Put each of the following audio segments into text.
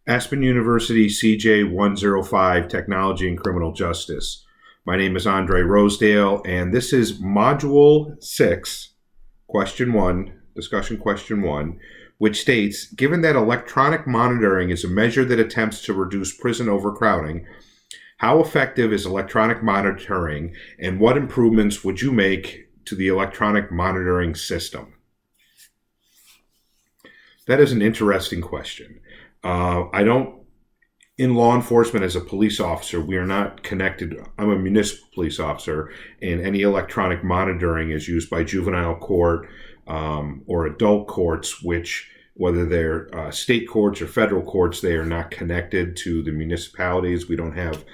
Aspen University CJ105 Technology and Criminal Justice. My name is Andre Rosedale, and this is Module 6, Question 1, Discussion Question 1, which states, given that electronic monitoring is a measure that attempts to reduce prison overcrowding, how effective is electronic monitoring, and what improvements would you make to the electronic monitoring system? That is an interesting question. In law enforcement as a police officer, we are not connected. I'm a municipal police officer, and any electronic monitoring is used by juvenile court or adult courts, which, whether they're state courts or federal courts, they are not connected to the municipalities. We don't have,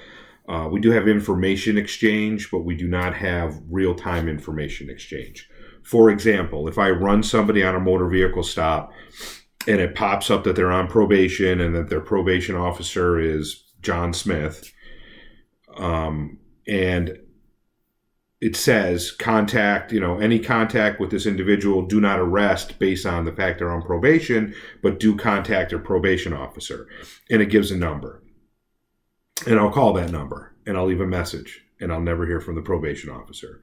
we do have information exchange, but we do not have real-time information exchange. For example, if I run somebody on a motor vehicle stop, and it pops up that they're on probation and that their probation officer is John Smith, and it says any contact with this individual, do not arrest based on the fact they're on probation, but do contact their probation officer. And it gives a number. And I'll call that number and I'll leave a message and I'll never hear from the probation officer.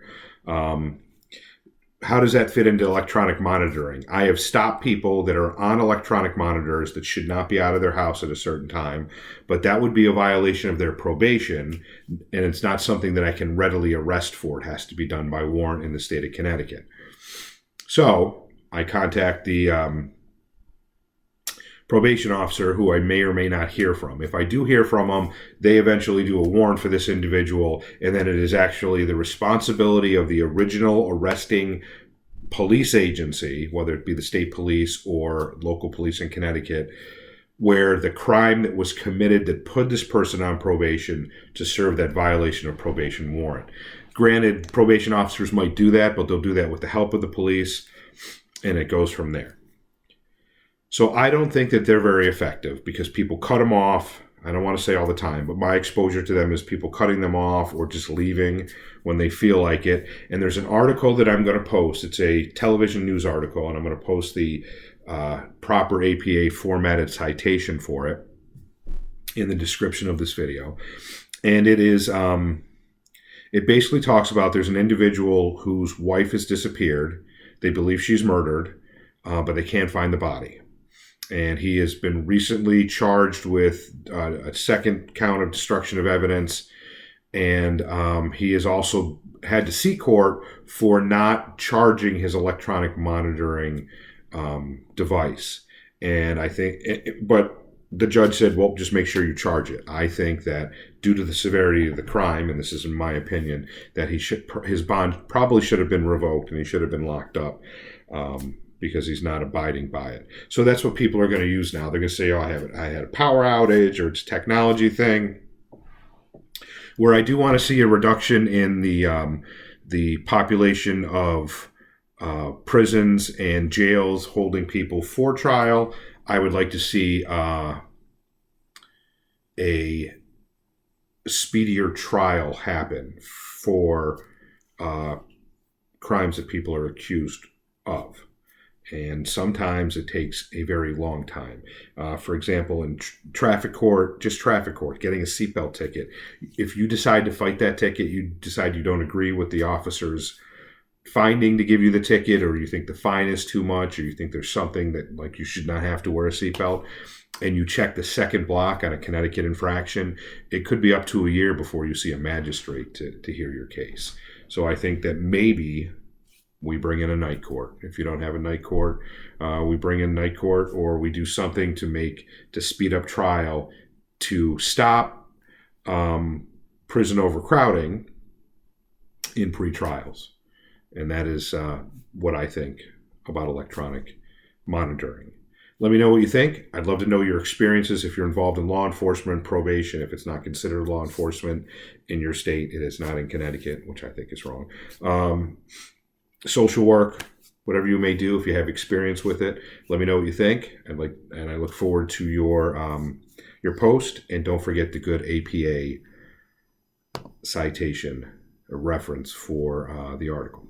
How does that fit into electronic monitoring? I have stopped people that are on electronic monitors that should not be out of their house at a certain time, but that would be a violation of their probation, and it's not something that I can readily arrest for. It has to be done by warrant in the state of Connecticut. So I contact the probation officer, who I may or may not hear from. If I do hear from them, they eventually do a warrant for this individual, and then it is actually the responsibility of the original arresting police agency, whether it be the state police or local police in Connecticut, where the crime that was committed that put this person on probation, to serve that violation of probation warrant. Granted, probation officers might do that, but they'll do that with the help of the police, and it goes from there. So I don't think that they're very effective because people cut them off. I don't want to say all the time, but my exposure to them is people cutting them off or just leaving when they feel like it. And there's an article that I'm going to post. It's a television news article, and I'm going to post the proper APA formatted citation for it in the description of this video. And it is, it basically talks about there's an individual whose wife has disappeared. They believe she's murdered, but they can't find the body. And he has been recently charged with a second count of destruction of evidence. And he has also had to seek court for not charging his electronic monitoring device. And I think, but the judge said, well, just make sure you charge it. I think that due to the severity of the crime, and this is in my opinion, that his bond probably should have been revoked and he should have been locked up. Because he's not abiding by it. So that's what people are going to use now. They're going to say, oh, I had a power outage, or it's a technology thing. Where I do want to see a reduction in the population of prisons and jails holding people for trial, I would like to see a speedier trial happen for crimes that people are accused of. And sometimes it takes a very long time. For example, in traffic court, getting a seatbelt ticket. If you decide to fight that ticket, you decide you don't agree with the officer's finding to give you the ticket, or you think the fine is too much, or you think there's something that, like, you should not have to wear a seatbelt, and you check the second block on a Connecticut infraction, it could be up to a year before you see a magistrate to hear your case. So I think that maybe we bring in a night court. If you don't have a night court, we bring in night court, or we do something to speed up trial to stop prison overcrowding in pre-trials. And that is what I think about electronic monitoring. Let me know what you think. I'd love to know your experiences if you're involved in law enforcement, probation. If it's not considered law enforcement in your state, it is not in Connecticut, which I think is wrong. Social work, whatever you may do, if you have experience with it, let me know what you think. And I look forward to your post. And don't forget the good APA citation, a reference for the article.